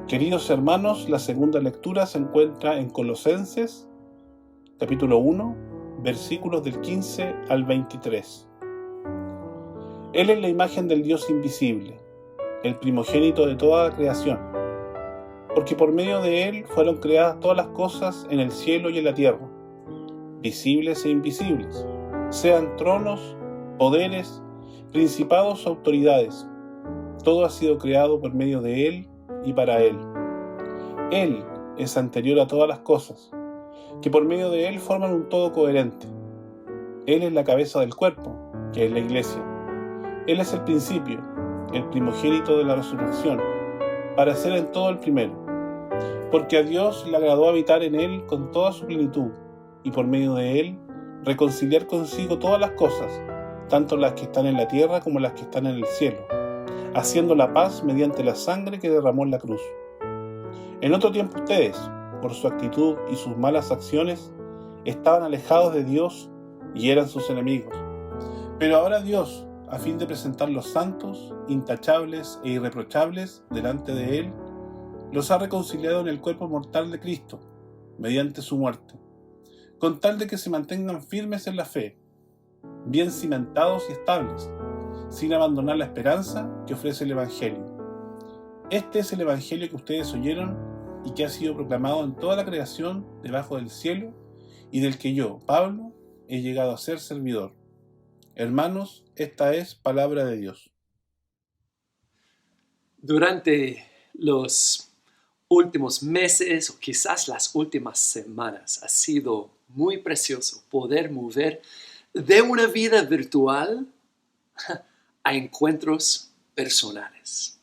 Queridos hermanos, la segunda lectura se encuentra en Colosenses, capítulo 1, versículos del 15 al 23. Él es la imagen del Dios invisible, el primogénito de toda la creación, porque por medio de Él fueron creadas todas las cosas en el cielo y en la tierra, visibles e invisibles, sean tronos, poderes, principados o autoridades. Todo ha sido creado por medio de Él y para Él. Él es anterior a todas las cosas, que por medio de Él forman un todo coherente. Él es la cabeza del cuerpo, que es la iglesia. Él es el principio, el primogénito de la resurrección, para ser en todo el primero. Porque a Dios le agradó habitar en Él con toda su plenitud, y por medio de Él reconciliar consigo todas las cosas, tanto las que están en la tierra como las que están en el cielo, haciendo la paz mediante la sangre que derramó en la cruz. En otro tiempo ustedes, por su actitud y sus malas acciones, estaban alejados de Dios y eran sus enemigos. Pero ahora Dios, a fin de presentarlos santos, intachables e irreprochables delante de Él, los ha reconciliado en el cuerpo mortal de Cristo, mediante su muerte, con tal de que se mantengan firmes en la fe, bien cimentados y estables, sin abandonar la esperanza que ofrece el Evangelio. Este es el Evangelio que ustedes oyeron y que ha sido proclamado en toda la creación debajo del cielo, y del que yo, Pablo, he llegado a ser servidor. Hermanos, esta es palabra de Dios. Durante los últimos meses o quizás las últimas semanas ha sido muy precioso poder mover de una vida virtual a encuentros personales.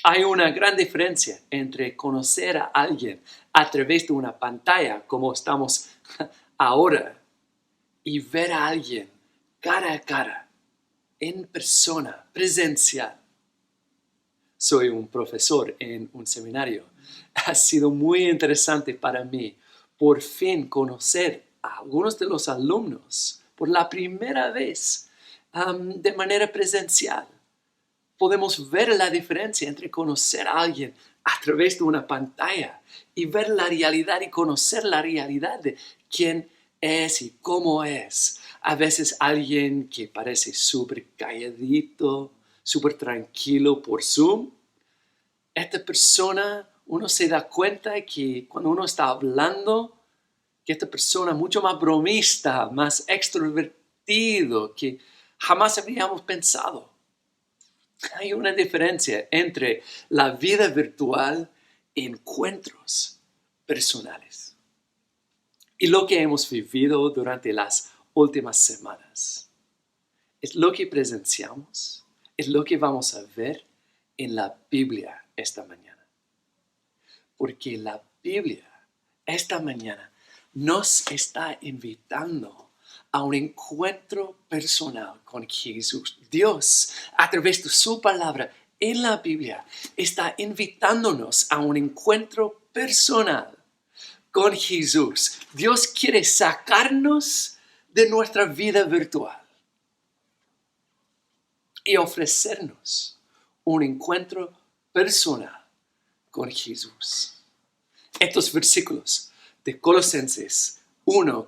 Hay una gran diferencia entre conocer a alguien a través de una pantalla, como estamos ahora, y ver a alguien cara a cara, en persona, presencial. Soy un profesor en un seminario. Ha sido muy interesante para mí por fin conocer a algunos de los alumnos por la primera vez de manera presencial. Podemos ver la diferencia entre conocer a alguien a través de una pantalla y ver la realidad y conocer la realidad de quién es y cómo es. A veces alguien que parece súper calladito, súper tranquilo por Zoom. Esta persona, uno se da cuenta que cuando uno está hablando, que esta persona es mucho más bromista, más extrovertido, que jamás habríamos pensado. Hay una diferencia entre la vida virtual y encuentros personales. Y lo que hemos vivido durante las últimas semanas es lo que presenciamos, es lo que vamos a ver en la Biblia esta mañana. Porque la Biblia esta mañana nos está invitando a un encuentro personal con Jesús. Dios, a través de su palabra en la Biblia, está invitándonos a un encuentro personal con Jesús. Dios quiere sacarnos de nuestra vida virtual y ofrecernos un encuentro personal con Jesús. Estos versículos de Colosenses 1,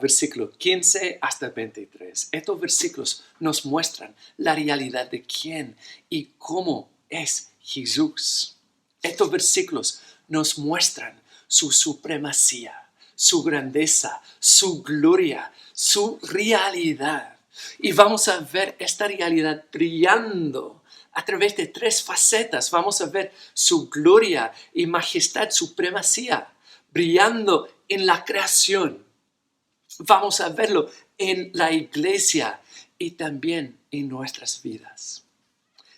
versículo 15 hasta 23. Estos versículos nos muestran la realidad de quién y cómo es Jesús. Estos versículos nos muestran su supremacía, su grandeza, su gloria, su realidad. Y vamos a ver esta realidad brillando a través de tres facetas. Vamos a ver su gloria y majestad, supremacía, brillando en la creación. Vamos a verlo en la iglesia y también en nuestras vidas.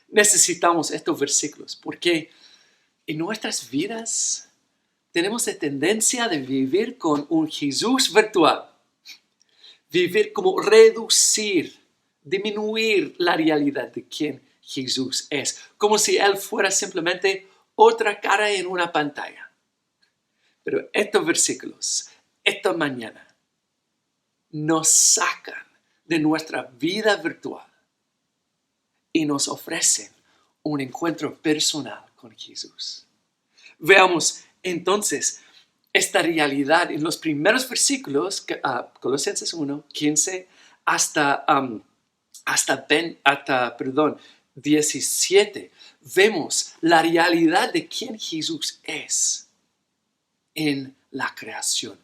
Necesitamos estos versículos porque en nuestras vidas tenemos la tendencia de vivir con un Jesús virtual. Vivir como reducir, disminuir la realidad de quién Jesús es. Como si Él fuera simplemente otra cara en una pantalla. Pero estos versículos, esta mañana, nos sacan de nuestra vida virtual y nos ofrecen un encuentro personal con Jesús. Veamos entonces esta realidad en los primeros versículos, Colosenses 1, 15 hasta 17. Vemos la realidad de quién Jesús es en la creación.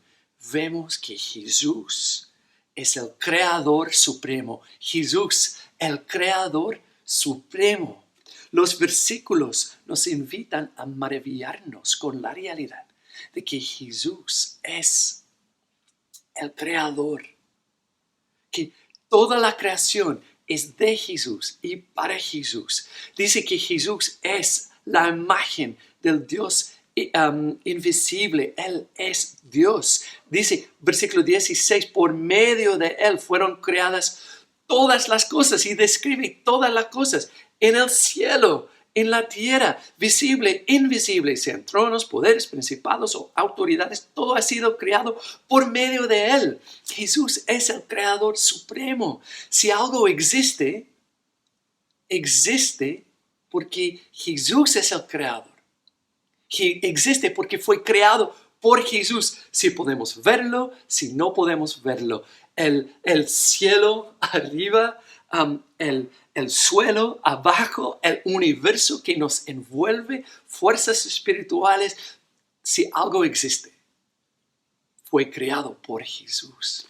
Vemos que Jesús es el Creador Supremo. Jesús, el Creador Supremo. Los versículos nos invitan a maravillarnos con la realidad de que Jesús es el Creador. Que toda la creación es de Jesús y para Jesús. Dice que Jesús es la imagen del Dios invisible. Él es Dios. Dice, versículo 16, por medio de Él fueron creadas todas las cosas, y describe todas las cosas en el cielo, en la tierra, visible, invisible, sean tronos, poderes, principados o autoridades, todo ha sido creado por medio de Él. Jesús es el Creador Supremo. Si algo existe, existe porque Jesús es el Creador. Que existe porque fue creado por Jesús. Si podemos verlo, si no podemos verlo. El cielo arriba, el suelo abajo, el universo que nos envuelve, fuerzas espirituales. Si algo existe, fue creado por Jesús.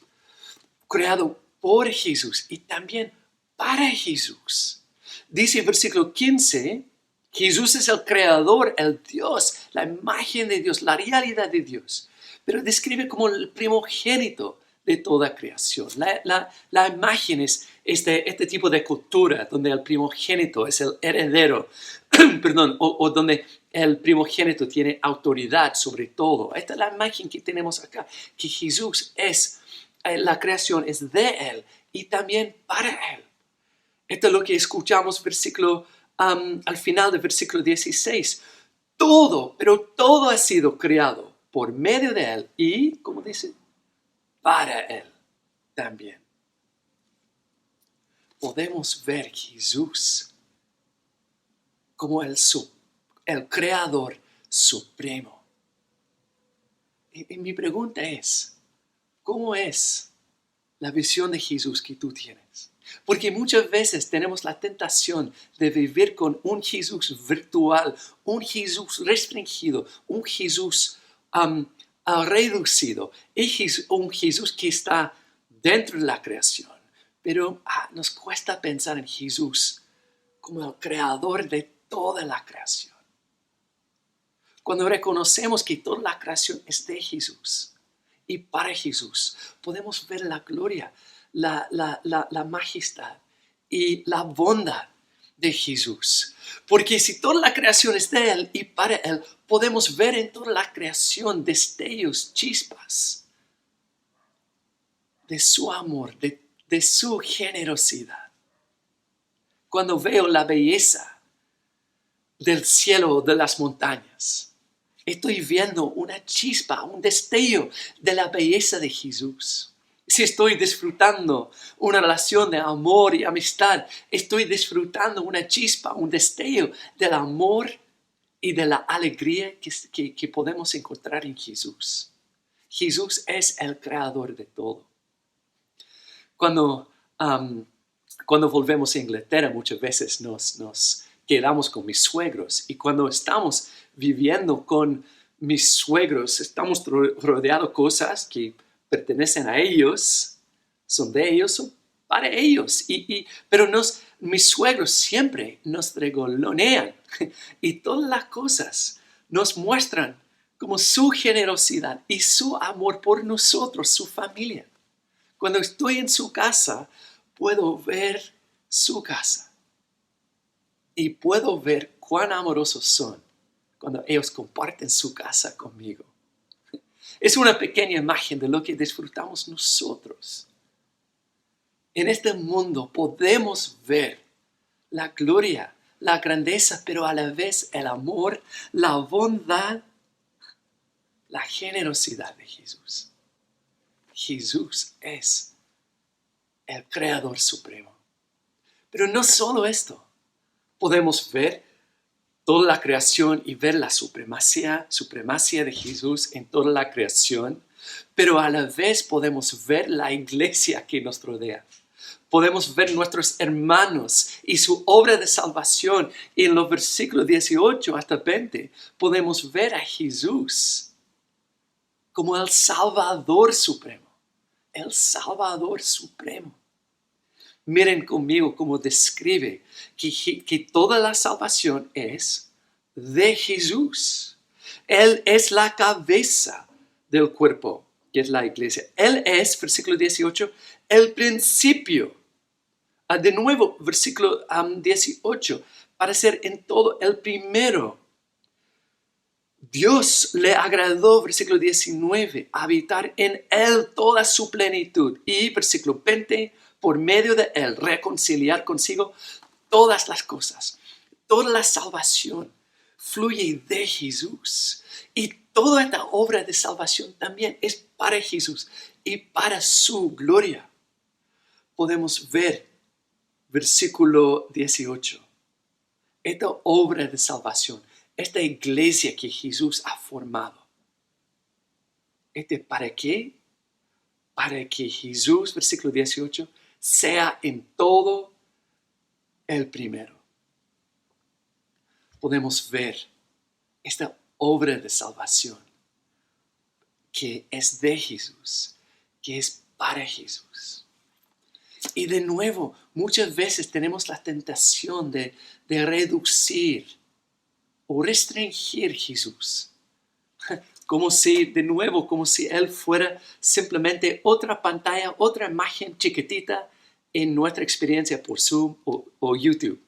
Creado por Jesús y también para Jesús. Dice el versículo 15, Jesús es el creador, el Dios, la imagen de Dios, la realidad de Dios. Pero describe como el primogénito de toda creación. La imagen es este tipo de cultura donde el primogénito es el heredero, perdón, o donde el primogénito tiene autoridad sobre todo. Esta es la imagen que tenemos acá, que Jesús es, la creación es de Él y también para Él. Esto es lo que escuchamos al final del versículo 16. Todo, pero todo ha sido creado por medio de Él y, como dice, para Él también. Podemos ver Jesús como el Creador Supremo. Y mi pregunta es, ¿cómo es la visión de Jesús que tú tienes? Porque muchas veces tenemos la tentación de vivir con un Jesús virtual, un Jesús restringido, un Jesús reducido, un Jesús que está dentro de la creación. Pero nos cuesta pensar en Jesús como el creador de toda la creación. Cuando reconocemos que toda la creación es de Jesús y para Jesús, podemos ver la gloria, la majestad y la bondad de Jesús. Porque si toda la creación es de Él y para Él, podemos ver en toda la creación destellos, chispas de su amor, de su generosidad. Cuando veo la belleza del cielo, de las montañas, estoy viendo una chispa, un destello de la belleza de Jesús. Si estoy disfrutando una relación de amor y amistad, estoy disfrutando una chispa, un destello del amor y de la alegría que podemos encontrar en Jesús. Jesús es el creador de todo. Cuando volvemos a Inglaterra, muchas veces nos quedamos con mis suegros. Y cuando estamos viviendo con mis suegros, estamos rodeados de cosas que pertenecen a ellos, son de ellos, son para ellos. Pero mis suegros siempre nos regalonean y todas las cosas nos muestran como su generosidad y su amor por nosotros, su familia. Cuando estoy en su casa, puedo ver su casa y puedo ver cuán amorosos son cuando ellos comparten su casa conmigo. Es una pequeña imagen de lo que disfrutamos nosotros. En este mundo podemos ver la gloria, la grandeza, pero a la vez el amor, la bondad, la generosidad de Jesús. Jesús es el Creador Supremo. Pero no solo esto. Podemos ver toda la creación y ver la supremacía de Jesús en toda la creación, pero a la vez podemos ver la iglesia que nos rodea. Podemos ver nuestros hermanos y su obra de salvación. Y en los versículos 18 hasta 20 podemos ver a Jesús como el Salvador Supremo. El Salvador Supremo. Miren conmigo cómo describe que toda la salvación es de Jesús. Él es la cabeza del cuerpo, que es la iglesia. Él es, versículo 18, el principio. De nuevo, versículo 18, para ser en todo el primero. Dios le agradó, versículo 19, habitar en él toda su plenitud. Y versículo 20, por medio de él, reconciliar consigo todas las cosas. Toda la salvación fluye de Jesús. Y toda esta obra de salvación también es para Jesús y para su gloria. Podemos ver, versículo 18, esta obra de salvación, esta iglesia que Jesús ha formado. ¿Para qué? Para que Jesús, versículo 18, sea en todo el primero. Podemos ver esta obra de salvación que es de Jesús, que es para Jesús. Y de nuevo, muchas veces tenemos la tentación de reducir o restringir Jesús. Como si Él fuera simplemente otra pantalla, otra imagen chiquitita en nuestra experiencia por Zoom o YouTube.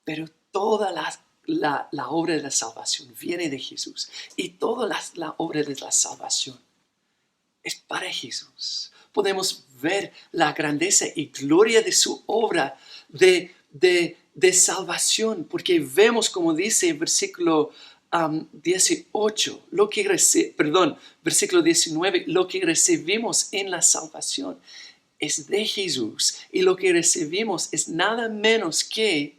Pero toda la obra de la salvación viene de Jesús. Y toda la obra de la salvación es para Jesús. Podemos ver la grandeza y gloria de su obra de salvación, porque vemos, como dice el versículo 18, versículo 19, lo que recibimos en la salvación es de Jesús, y lo que recibimos es nada menos que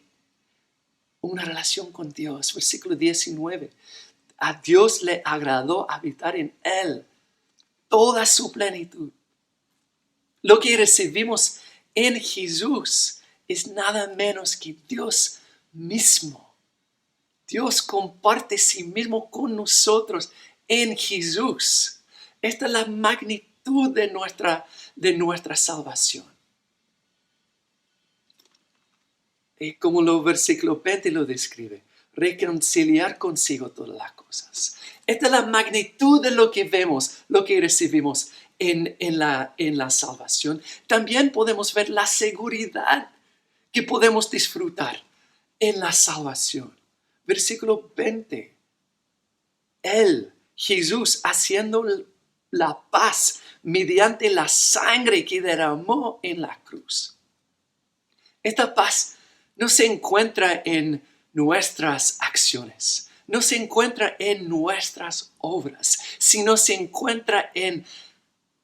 una relación con Dios. Versículo 19, a Dios le agradó habitar en él toda su plenitud. Lo que recibimos en Jesús es nada menos que Dios mismo. Dios comparte sí mismo con nosotros en Jesús. Esta es la magnitud de nuestra salvación. Y como el versículo 20 lo describe, reconciliar consigo todas las cosas. Esta es la magnitud de lo que vemos, lo que recibimos en la salvación. También podemos ver la seguridad que podemos disfrutar en la salvación. Versículo 20. Él, Jesús, haciendo la paz mediante la sangre que derramó en la cruz. Esta paz no se encuentra en nuestras acciones, no se encuentra en nuestras obras, sino se encuentra en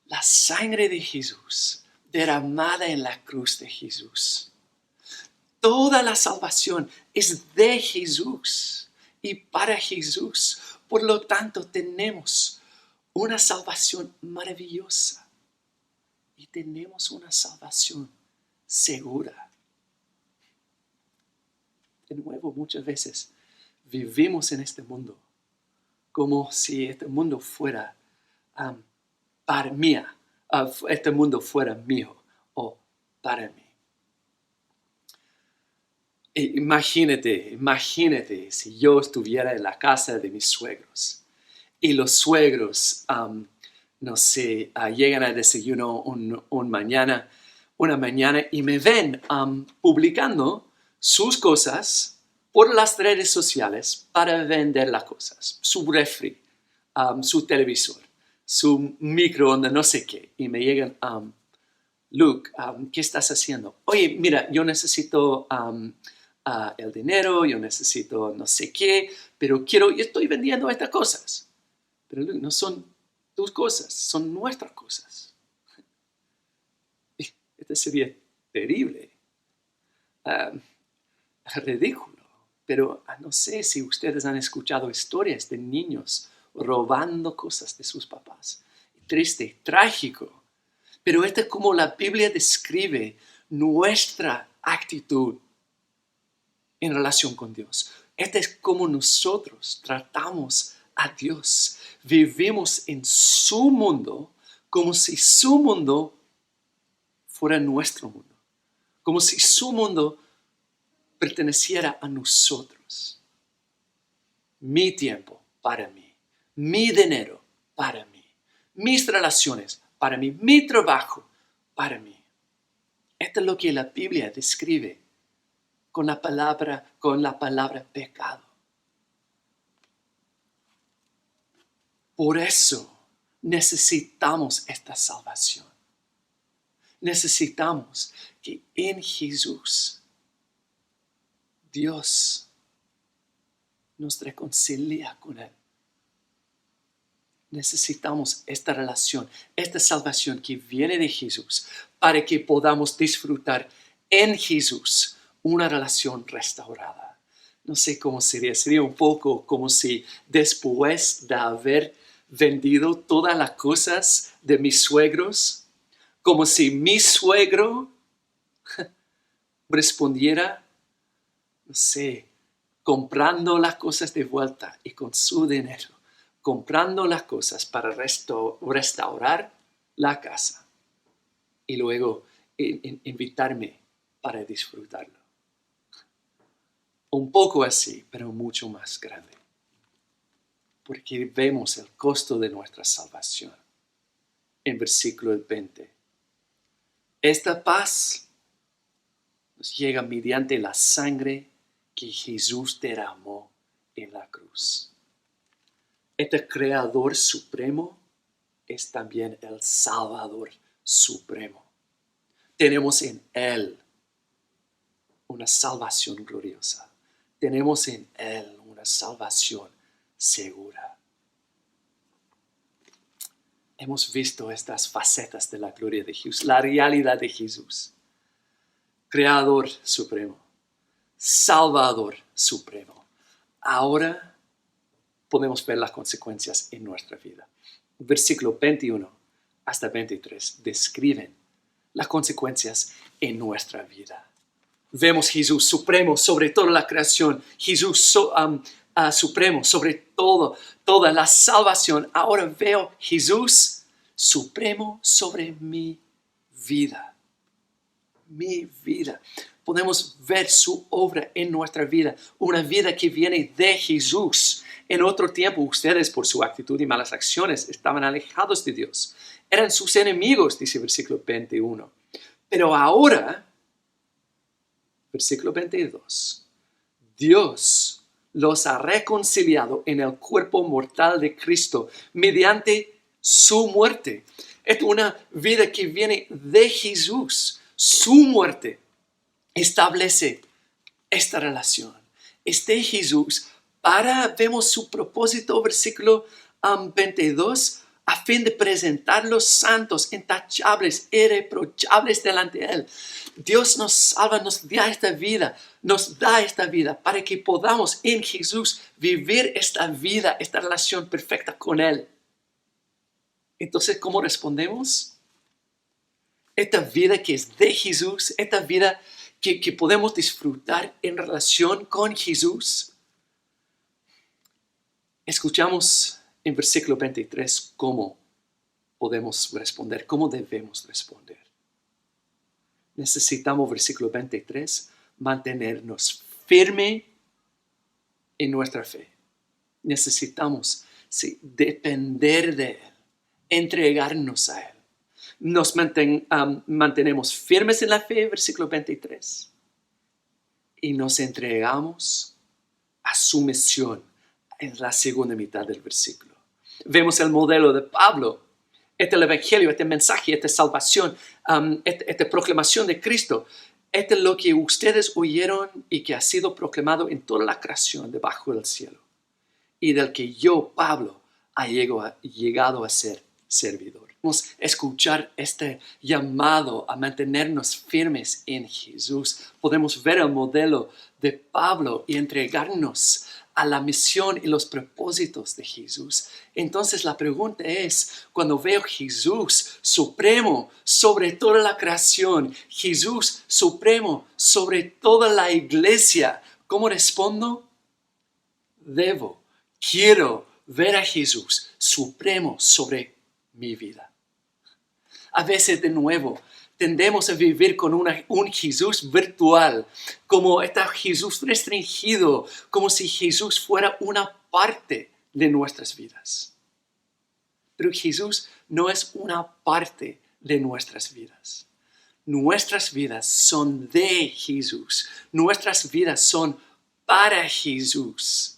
la sangre de Jesús derramada en la cruz de Jesús. Toda la salvación es de Jesús y para Jesús. Por lo tanto, tenemos una salvación maravillosa y tenemos una salvación segura. De nuevo, muchas veces vivimos en este mundo como si este mundo fuera para mí, este mundo fuera mío o para mí. Imagínate si yo estuviera en la casa de mis suegros y los suegros, llegan al desayuno una mañana y me ven publicando sus cosas por las redes sociales para vender las cosas, su refri, su televisor, su microondas, no sé qué, y me llegan, Luke, ¿qué estás haciendo? Oye, mira, yo necesito el dinero, yo necesito no sé qué, pero yo estoy vendiendo estas cosas. Pero Luke, no son tus cosas, son nuestras cosas. Esto sería terrible, ridículo. Pero no sé si ustedes han escuchado historias de niños robando cosas de sus papás. Triste, trágico. Pero esto es como la Biblia describe nuestra actitud en relación con Dios. Esto es como nosotros tratamos a Dios. Vivimos en su mundo como si su mundo fuera nuestro mundo. Como si su mundo perteneciera a nosotros. Mi tiempo para mí. Mi dinero para mí. Mis relaciones para mí. Mi trabajo para mí. Esto es lo que la Biblia describe con la palabra pecado. Por eso necesitamos esta salvación. Necesitamos que en Jesús Dios nos reconcilia con Él. Necesitamos esta relación, esta salvación que viene de Jesús para que podamos disfrutar en Jesús una relación restaurada. No sé cómo sería un poco como si después de haber vendido todas las cosas de mis suegros, como si mi suegro respondiera, no sé, comprando las cosas de vuelta y con su dinero, comprando las cosas para restaurar la casa y luego invitarme para disfrutarlo. Un poco así, pero mucho más grande. Porque vemos el costo de nuestra salvación. En versículo 20. Esta paz nos llega mediante la sangre que Jesús derramó en la cruz. Este Creador supremo es también el Salvador supremo. Tenemos en Él una salvación gloriosa. Tenemos en Él una salvación segura. Hemos visto estas facetas de la gloria de Jesús, la realidad de Jesús. Creador supremo, Salvador supremo. Ahora podemos ver las consecuencias en nuestra vida. Versículo 21 hasta 23 describen las consecuencias en nuestra vida. Vemos Jesús supremo sobre toda la creación, Jesús supremo sobre toda la salvación. Ahora veo Jesús supremo sobre mi vida. Mi vida. Podemos ver su obra en nuestra vida, una vida que viene de Jesús. En otro tiempo, ustedes por su actitud y malas acciones estaban alejados de Dios. Eran sus enemigos, dice el versículo 21. Pero ahora, versículo 22, Dios los ha reconciliado en el cuerpo mortal de Cristo mediante su muerte. Es una vida que viene de Jesús. Su muerte establece esta relación. Es de Jesús vemos su propósito, versículo 22, a fin de presentarlos santos, intachables, irreprochables delante de Él. Dios nos salva, nos da esta vida para que podamos en Jesús vivir esta vida, esta relación perfecta con Él. Entonces, ¿cómo respondemos? Esta vida que es de Jesús, esta vida que podemos disfrutar en relación con Jesús. Escuchamos en versículo 23 cómo podemos responder, cómo debemos responder. Necesitamos, versículo 23, mantenernos firmes en nuestra fe. Necesitamos depender de Él, entregarnos a Él. Nos mantenemos firmes en la fe, versículo 23, y nos entregamos a su misión en la segunda mitad del versículo. Vemos el modelo de Pablo, el evangelio, este mensaje, esta salvación, esta proclamación de Cristo. Esto es lo que ustedes oyeron y que ha sido proclamado en toda la creación debajo del cielo, y del que yo, Pablo, he llegado a ser servidor. Podemos escuchar este llamado a mantenernos firmes en Jesús. Podemos ver el modelo de Pablo y entregarnos a la misión y los propósitos de Jesús. Entonces la pregunta es, cuando veo Jesús supremo sobre toda la creación, Jesús supremo sobre toda la iglesia, ¿cómo respondo? Quiero ver a Jesús supremo sobre mi vida. A veces, de nuevo, tendemos a vivir con un Jesús virtual, como este Jesús restringido, como si Jesús fuera una parte de nuestras vidas. Pero Jesús no es una parte de nuestras vidas. Nuestras vidas son de Jesús. Nuestras vidas son para Jesús.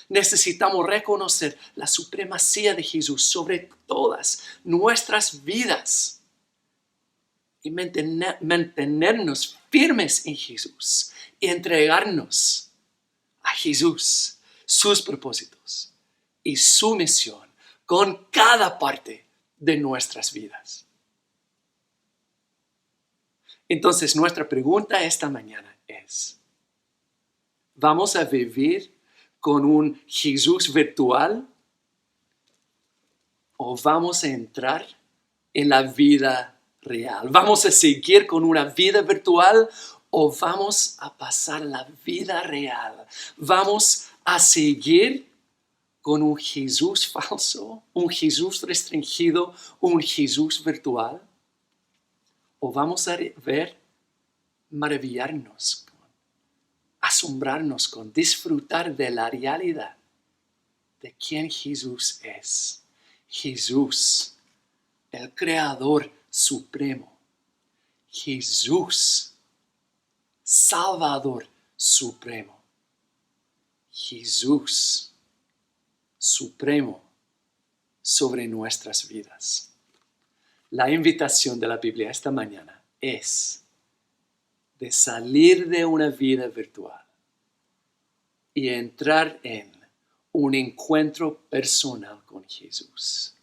Necesitamos reconocer la supremacía de Jesús sobre todas nuestras vidas y mantenernos firmes en Jesús y entregarnos a Jesús, sus propósitos y su misión con cada parte de nuestras vidas. Entonces, nuestra pregunta esta mañana es, ¿vamos a vivir con un Jesús virtual o vamos a entrar en la vida real? ¿Vamos a seguir con una vida virtual o vamos a pasar la vida real? ¿Vamos a seguir con un Jesús falso, un Jesús restringido, un Jesús virtual? ¿O vamos a maravillarnos, asombrarnos con disfrutar de la realidad de quién Jesús es? Jesús, el Creador supremo. Jesús, Salvador supremo. Jesús, supremo sobre nuestras vidas. La invitación de la Biblia esta mañana es de salir de una vida virtual y entrar en un encuentro personal con Jesús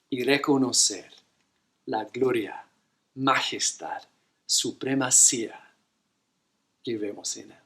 y reconocer la gloria, majestad, supremacía que vemos en Él.